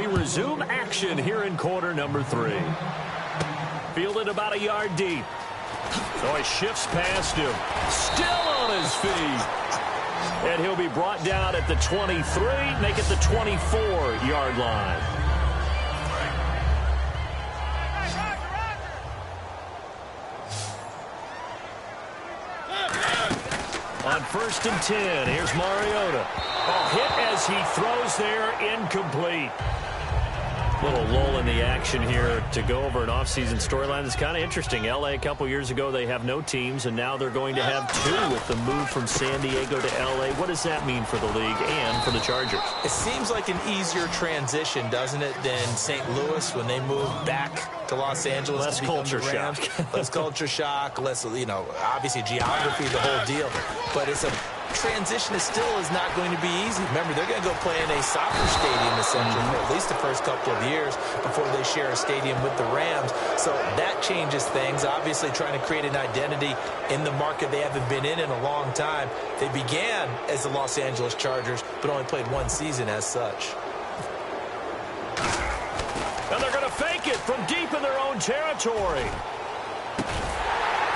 we resume action here in quarter number 3. Fielded about a yard deep. So he shifts past him. Still on his feet. And he'll be brought down at the 23, make it the 24-yard line. On 1st and 10, here's Mariota. Hit as he throws there, incomplete. Little lull in the action here to go over an offseason storyline that's kind of interesting. L.A. a couple years ago, they have no teams, and now they're going to have 2 with the move from San Diego to L.A. What does that mean for the league and for the Chargers? It seems like an easier transition, doesn't it, than St. Louis when they moved back to Los Angeles. Less culture shock. Less culture shock, less, obviously geography, the whole deal. But it's a transition still is not going to be easy. Remember, they're going to go play in a soccer stadium essentially for at least the first couple of years before they share a stadium with the Rams. So that changes things. Obviously trying to create an identity in the market they haven't been in a long time. They began as the Los Angeles Chargers, but only played 1 season as such. And they're going to fake it from deep in their own territory.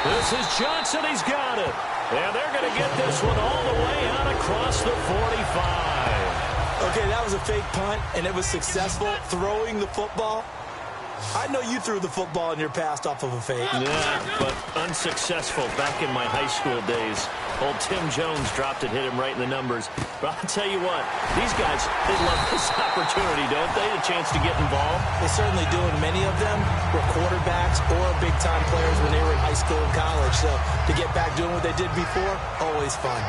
This is Johnson. He's got it. And they're going to get this one all the way out across the 45. Okay, that was a fake punt, and it was successful throwing the football. I know you threw the football in your past off of a fake. Yeah, but unsuccessful back in my high school days. Old Tim Jones dropped it, hit him right in the numbers. But I'll tell you what, these guys, they love this opportunity, don't they? The chance to get involved. They certainly do, and many of them were quarterbacks or big-time players when they were in high school and college. So to get back doing what they did before, always fun.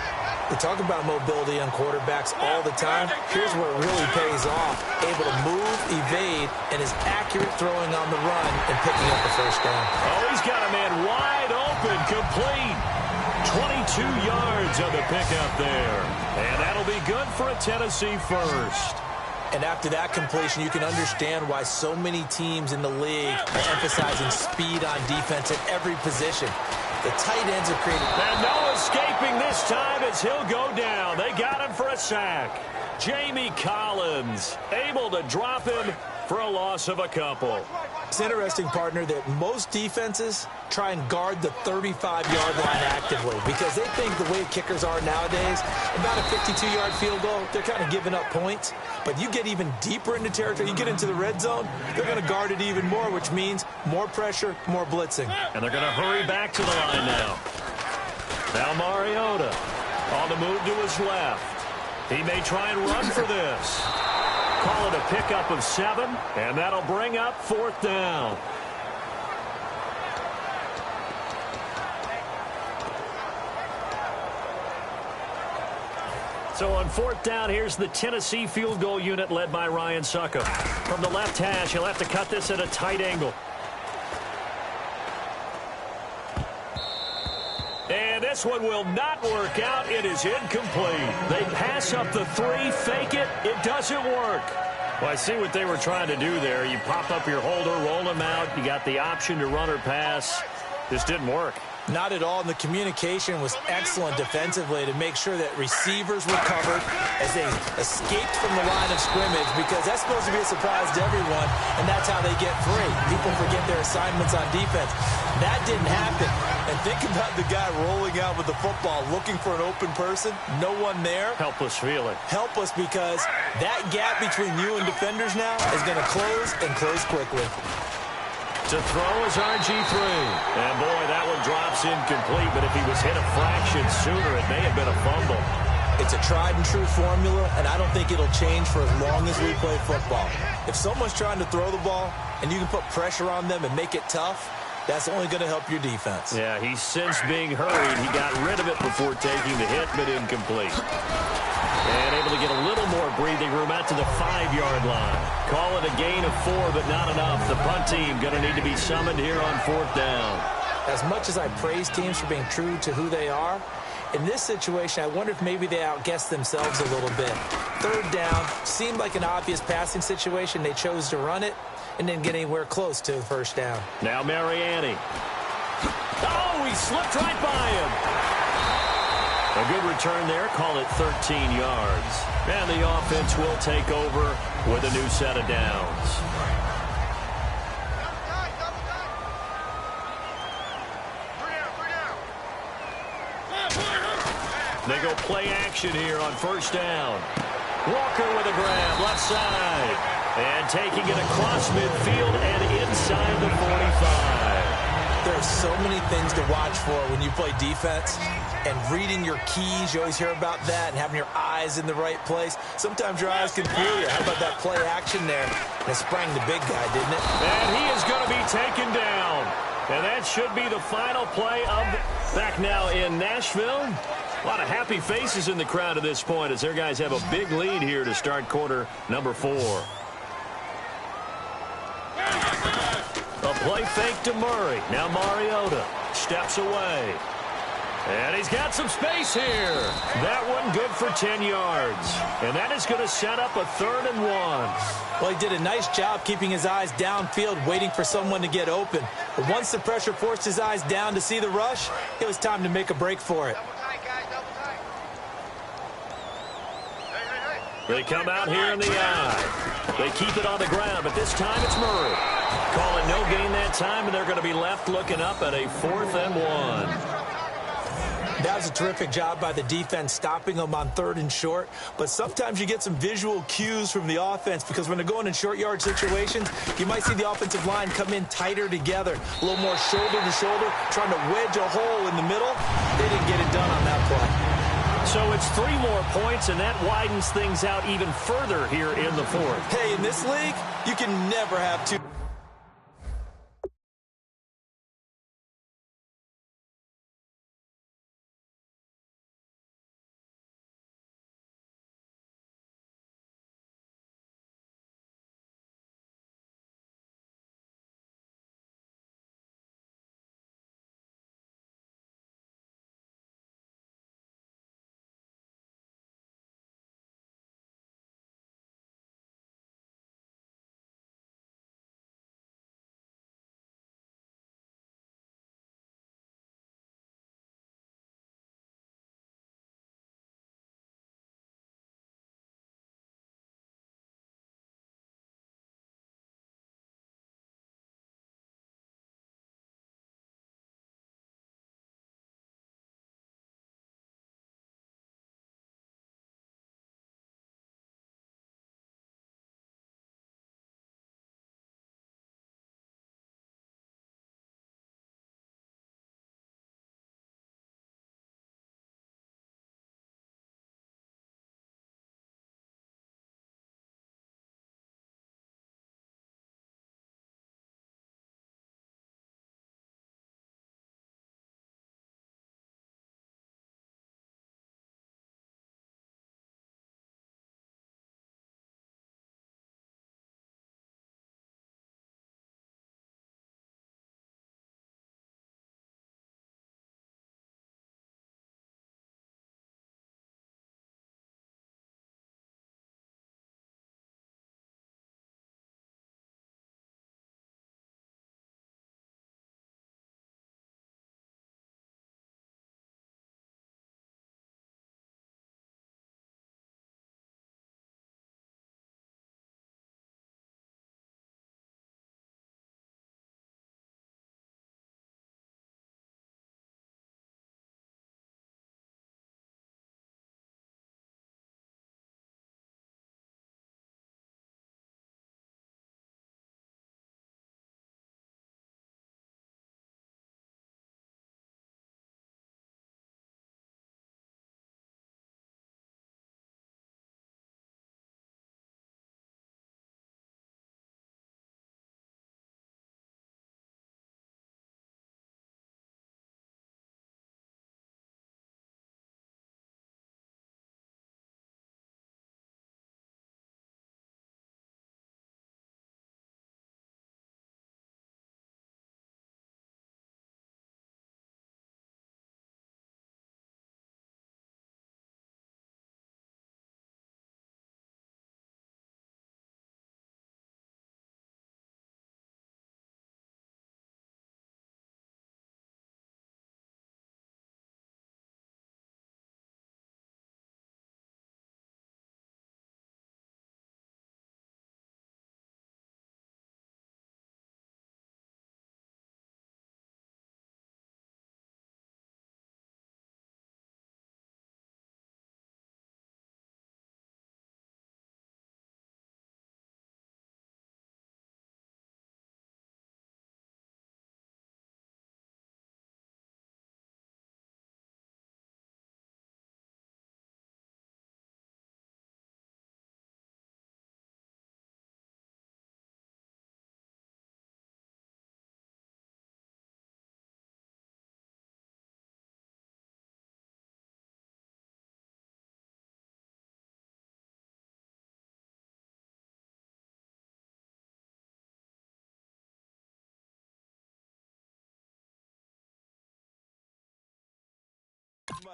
We talk about mobility on quarterbacks all the time. Here's where it really pays off. Able to move, evade, and is accurate throwing on the run and picking up the first down. Oh, he's got a man wide open, complete. 22 yards on the pickup there. And that'll be good for a Tennessee first. And after that completion, you can understand why so many teams in the league are emphasizing speed on defense at every position. The tight ends are creating. And no escaping this time as he'll go down. They got him for a sack. Jamie Collins able to drop him for a loss of a couple. It's interesting, partner, that most defenses try and guard the 35-yard line actively because they think the way kickers are nowadays, about a 52-yard field goal, they're kind of giving up points. But you get even deeper into territory, you get into the red zone, they're going to guard it even more, which means more pressure, more blitzing. And they're going to hurry back to the line now. Now Mariota on the move to his left. He may try and run for this. Call it a pickup of 7, and that'll bring up 4th down. So on 4th down, here's the Tennessee field goal unit led by Ryan Suckup. From the left hash, he'll have to cut this at a tight angle. And this one will not work out. It is incomplete. They pass up the 3, fake it. It doesn't work. Well, I see what they were trying to do there. You pop up your holder, roll them out. You got the option to run or pass. This didn't work. Not at all, and the communication was excellent defensively to make sure that receivers were covered as they escaped from the line of scrimmage because that's supposed to be a surprise to everyone, and that's how they get free. People forget their assignments on defense. That didn't happen. And think about the guy rolling out with the football, looking for an open person, no one there. Helpless feeling. Helpless because that gap between you and defenders now is going to close and close quickly. To throw is RG3. And, boy, that one drops incomplete. But if he was hit a fraction sooner, it may have been a fumble. It's a tried-and-true formula, and I don't think it'll change for as long as we play football. If someone's trying to throw the ball and you can put pressure on them and make it tough, that's only going to help your defense. Yeah, he's since being hurried. He got rid of it before taking the hit, but incomplete. And able to get a little more breathing room out to the 5-yard line. Call it a gain of 4, but not enough. The punt team going to need to be summoned here on 4th down. As much as I praise teams for being true to who they are, in this situation, I wonder if maybe they outguessed themselves a little bit. 3rd down seemed like an obvious passing situation. They chose to run it and didn't get anywhere close to the 1st down. Now Mariani. Oh, he slipped right by him. A good return there. Call it 13 yards. And the offense will take over with a new set of downs. They go play action here on first down. Walker with a grab, left side. And taking it across midfield and inside the 45. There are so many things to watch for when you play defense. And reading your keys, you always hear about that, and having your eyes in the right place. Sometimes your eyes can fool you. How about that play action there? And it sprang the big guy, didn't it? And he is going to be taken down. And that should be the final play of back now in Nashville. A lot of happy faces in the crowd at this point as their guys have a big lead here to start quarter number 4. A play fake to Murray. Now Mariota steps away. And he's got some space here. That one good for 10 yards. And that is going to set up a 3rd and 1. Well, he did a nice job keeping his eyes downfield, waiting for someone to get open. But once the pressure forced his eyes down to see the rush, it was time to make a break for it. They come out here in the eye. They keep it on the ground, but this time it's Murray. Call it no gain that time, and they're going to be left looking up at a 4th and 1. That was a terrific job by the defense, stopping them on 3rd and short. But sometimes you get some visual cues from the offense, because when they're going in short yard situations, you might see the offensive line come in tighter together, a little more shoulder to shoulder, trying to wedge a hole in the middle. They didn't get it done on that play. So it's 3 more points, and that widens things out even further here in the 4th. Hey, in this league, you can never have 2.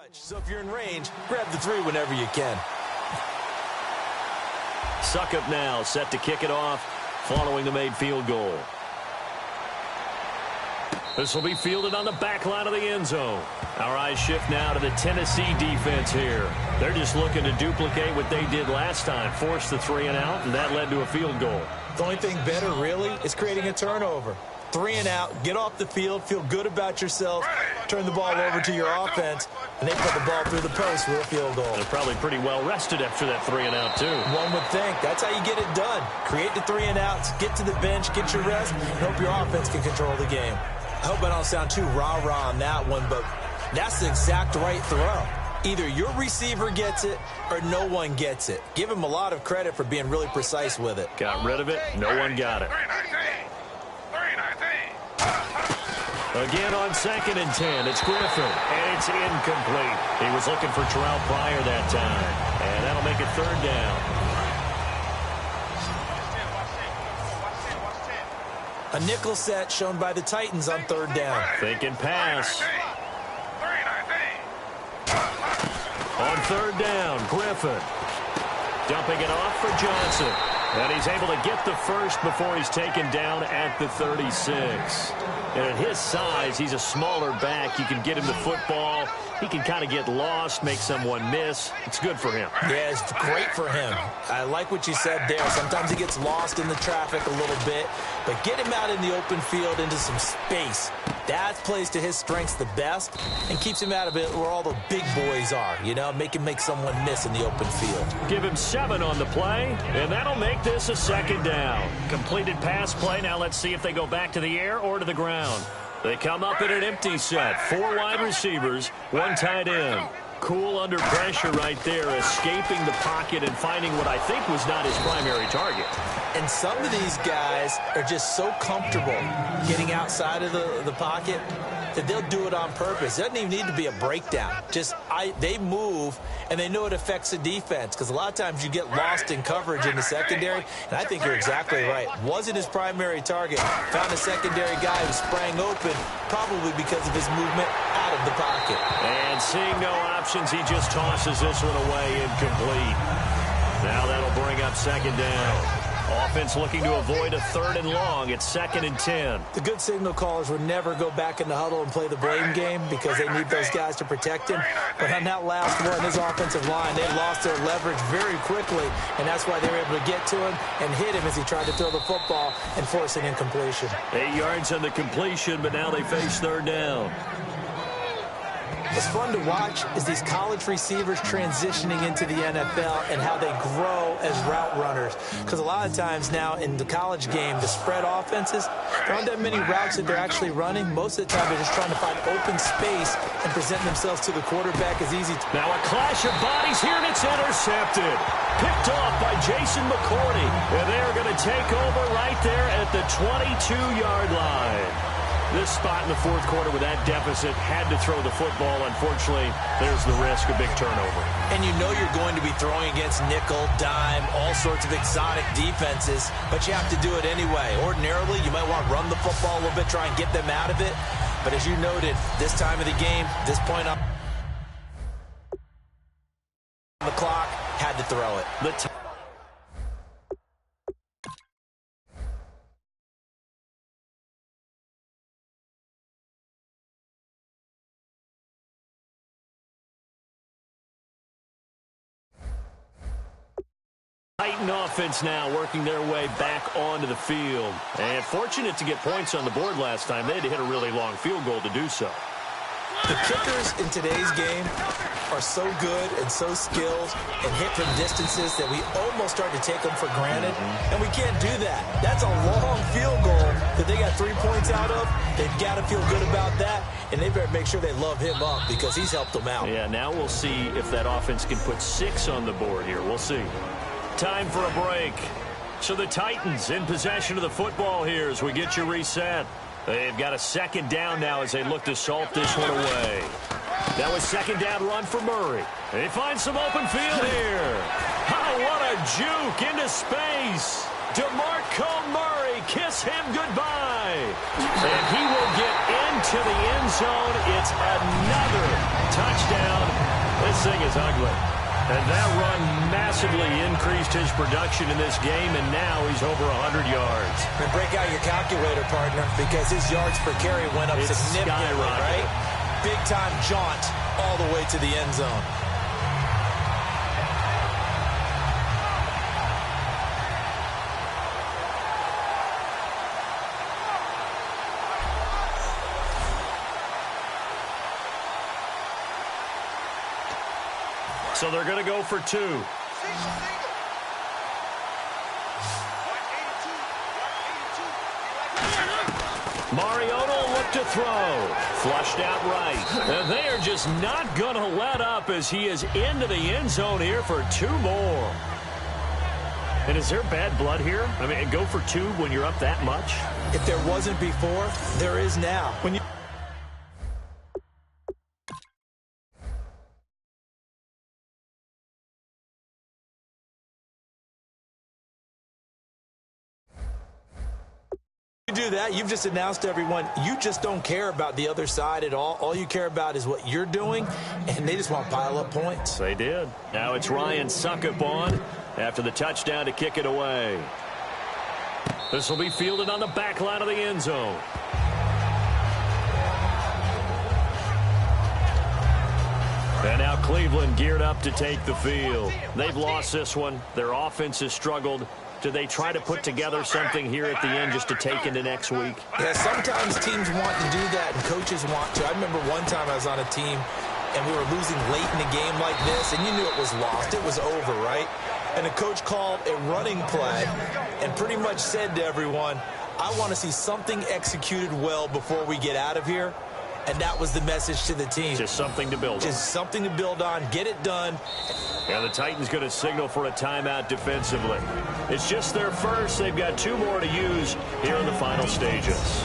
much. So if you're in range, grab the 3 whenever you can. Suckup now, set to kick it off, following the made field goal. This will be fielded on the back line of the end zone. Our eyes shift now to the Tennessee defense here. They're just looking to duplicate what they did last time, force the 3 and out, and that led to a field goal. The only thing better, really, is creating a turnover. 3 and out, get off the field, feel good about yourself, turn the ball over to your offense, and they put the ball through the post for a field goal. They're probably pretty well rested after that 3 and out, too. One would think. That's how you get it done. Create the 3 and outs, get to the bench, get your rest, and hope your offense can control the game. I hope I don't sound too rah-rah on that one, but that's the exact right throw. Either your receiver gets it or no one gets it. Give him a lot of credit for being really precise with it. Got rid of it. No one got it. Again on 2nd and 10. It's Griffin, and it's incomplete. He was looking for Terrell Pryor that time, and that'll make it 3rd down. A nickel set shown by the Titans on 3rd down. Thinking pass. On 3rd down, Griffin. Dumping it off for Johnson. And he's able to get the first before he's taken down at the 36. And at his size, he's a smaller back. You can get him the football. He can kind of get lost, make someone miss. It's good for him. Yeah, it's great for him. I like what you said there. Sometimes he gets lost in the traffic a little bit, but get him out in the open field into some space. That plays to his strengths the best and keeps him out of it where all the big boys are, you know, make him make someone miss in the open field. Give him 7 on the play, and that'll make this a 2nd down. Completed pass play. Now let's see if they go back to the air or to the ground. They come up in an empty set. 4 wide receivers, 1 tight end. Cool under pressure right there, escaping the pocket and finding what I think was not his primary target. And some of these guys are just so comfortable getting outside of the pocket that they'll do it on purpose. It doesn't even need to be a breakdown. They move, and they know it affects the defense, because a lot of times you get lost in coverage in the secondary, and I think you're exactly right. Wasn't his primary target. Found a secondary guy who sprang open, probably because of his movement out of the pocket. And seeing no options, he just tosses this one away, incomplete. Now that'll bring up 2nd down. Offense looking to avoid a 3rd and long. It's 2nd and 10. The good signal callers would never go back in the huddle and play the blame game because they need those guys to protect him. But on that last one, his offensive line, they lost their leverage very quickly, and that's why they were able to get to him and hit him as he tried to throw the football and force an incompletion. 8 yards on the completion, but now they face 3rd down. What's fun to watch is these college receivers transitioning into the NFL and how they grow as route runners. Because a lot of times now in the college game, the spread offenses, there aren't that many routes that they're actually running. Most of the time, they're just trying to find open space and present themselves to the quarterback as easy. Now a clash of bodies here, and it's intercepted. Picked off by Jason McCourty. And they're going to take over right there at the 22-yard line. This spot in the 4th quarter with that deficit, had to throw the football. Unfortunately, there's the risk of big turnover. And you know you're going to be throwing against nickel, dime, all sorts of exotic defenses, but you have to do it anyway. Ordinarily, you might want to run the football a little bit, try and get them out of it. But as you noted, this time of the game, this point on the clock, had to throw it. Titan offense now working their way back onto the field. And fortunate to get points on the board last time. They had to hit a really long field goal to do so. The kickers in today's game are so good and so skilled and hit from distances that we almost start to take them for granted. And we can't do that. That's a long field goal that they got 3 points out of. They've got to feel good about that. And they better make sure they love him up because he's helped them out. Yeah, now we'll see if that offense can put 6 on the board here. We'll see. Time for a break. So the Titans in possession of the football here as we get you reset. They've got a 2nd down now as they look to salt this one away. That was 2nd down run for Murray. They find some open field here. Oh, what a juke into space. DeMarco Murray, kiss him goodbye. And he will get into the end zone. It's another touchdown. This thing is ugly. And that run massively increased his production in this game, and now he's over 100 yards. And break out your calculator, partner, because his yards per carry went up significantly, right? Big-time jaunt all the way to the end zone. So they're going to go for 2. Mariota will look to throw. Flushed out right. And they are just not going to let up as he is into the end zone here for 2 more. And is there bad blood here? I mean, go for 2 when you're up that much? If there wasn't before, there is now. When you do that, you've just announced to everyone you just don't care about the other side at all. All you care about is what you're doing, and they just want to pile up points. They did. Now it's Ryan Suckup on after the touchdown to kick it away. This will be fielded on the back line of the end zone. And now Cleveland geared up to take the field. They've lost this one. Their offense has struggled. Do they try to put together something here at the end just to take into next week? Yeah, sometimes teams want to do that and coaches want to. I remember one time I was on a team and we were losing late in a game like this, and you knew it was lost. It was over, right? And the coach called a running play and pretty much said to everyone, I want to see something executed well before we get out of here. And that was the message to the team. Just something to build on. Just something to build on. Get it done. And the Titans going to signal for a timeout defensively. It's just their first. They've got 2 more to use here in the final stages.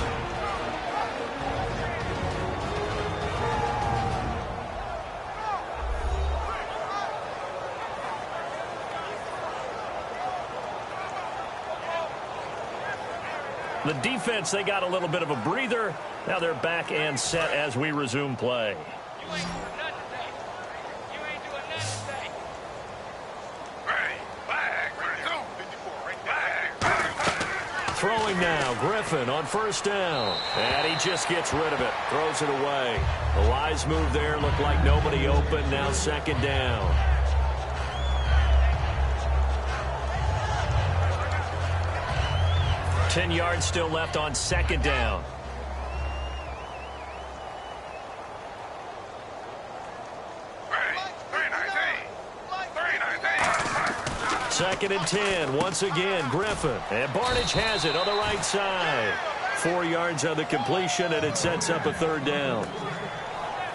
The defense, they got a little bit of a breather. Now they're back and set as we resume play. Throwing now, Griffin on first down. And he just gets rid of it, throws it away. The wise move there, looked like nobody open. Now second down. Ten yards still left on second down. Second and 10. Once again, Griffin. And Barnage has it on the right side. 4 yards on the completion, and it sets up a third down.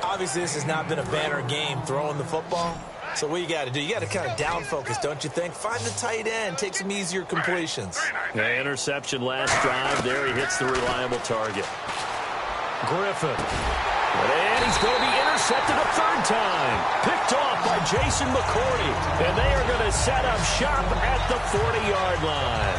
Obviously, this has not been a banner game throwing the football. So what you got to do, you got to kind of down focus, don't you think? Find the tight end, take some easier completions. The interception last drive. There he hits the reliable target. Griffin. And he's going to be intercepted a third time. Picked off by Jason McCourty. And they are going to set up shop at the 40-yard line.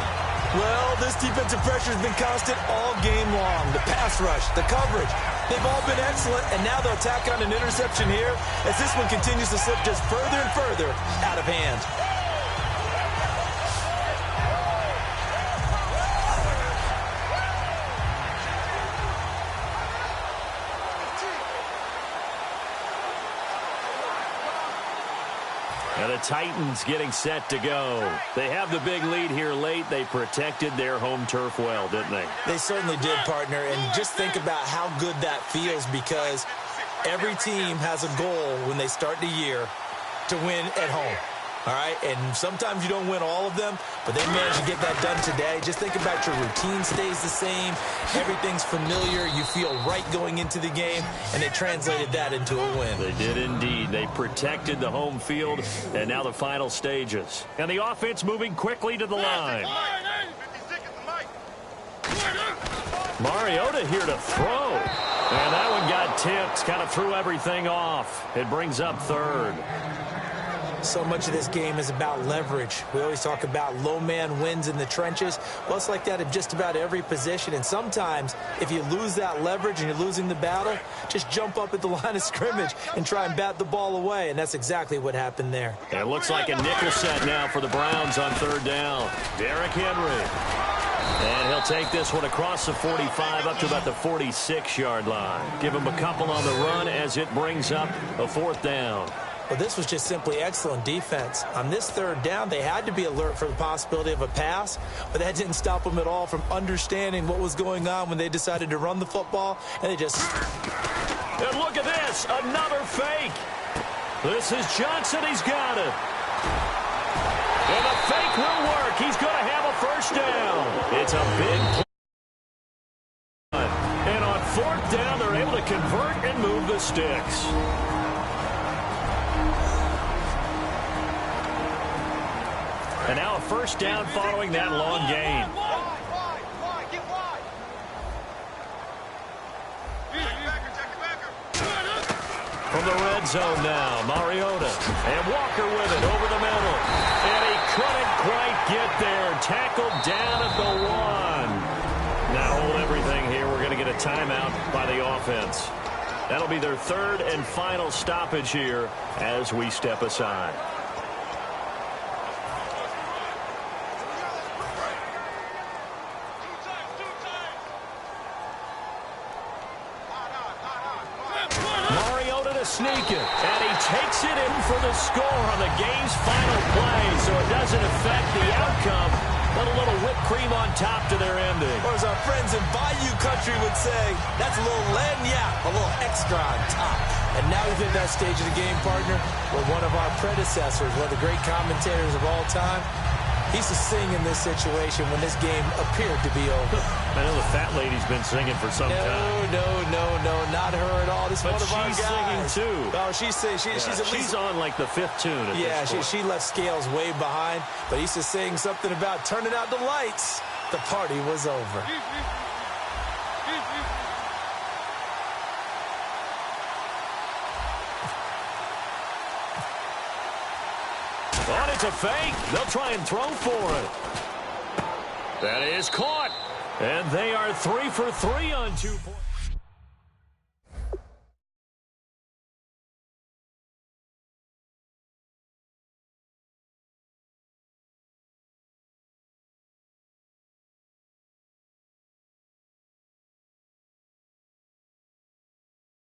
Well, this defensive pressure has been constant all game long. The pass rush, the coverage, they've all been excellent, and now they'll tack on an interception here as this one continues to slip just further and further out of hand. And the Titans getting set to go. They have the big lead here late. They protected their home turf well, didn't they? They certainly did, partner. And just think about how good that feels, because every team has a goal when they start the year to win at home. All right, and sometimes you don't win all of them, but they managed to get that done today. Just think about your routine stays the same. Everything's familiar. You feel right going into the game, and they translated that into a win. They did indeed. They protected the home field, and now the final stages. And the offense moving quickly to the line. Mariota here to throw. And that one got tipped, kind of threw everything off. It brings up third. So much of this game is about leverage. We always talk about low man wins in the trenches. Well, it's like that in just about every position. And sometimes, if you lose that leverage and you're losing the battle, just jump up at the line of scrimmage and try and bat the ball away. And that's exactly what happened there. It looks like a nickel set now for the Browns on third down. Derrick Henry. And he'll take this one across the 45 up to about the 46-yard line. Give him a couple on the run as it brings up a fourth down. Well, this was just simply excellent defense. On this third down, they had to be alert for the possibility of a pass, but that didn't stop them at all from understanding what was going on when they decided to run the football, and they just... And look at this, another fake. This is Johnson, he's got it. And the fake will work. He's going to have a first down. It's a big play. And on fourth down, they're able to convert and move the sticks. And now a first down following that long gain. From the red zone now, Mariota. And Walker with it over the middle. And he couldn't quite get there. Tackled down at the 1. Now hold everything here. We're going to get a timeout by the offense. That'll be their third and final stoppage here as we step aside. Sneak it, and he takes it in for the score on the game's final play, so it doesn't affect the outcome, but a little whipped cream on top to their ending. Or as our friends in Bayou Country would say, that's a little lagniappe, a little extra on top. And now we've hit that stage of the game, partner, where one of our predecessors, one of the great commentators of all time, he used to sing in this situation when this game appeared to be over. I know the fat lady's been singing for some time. No, not her at all. This is one of our guys. She's singing too. Oh, she's on like the fifth tune. She left Scales way behind, but he used to sing something about turning out the lights. The party was over. Thought it's a fake. They'll try and throw for it. That is caught. And they are 3 for 3 on 2 points.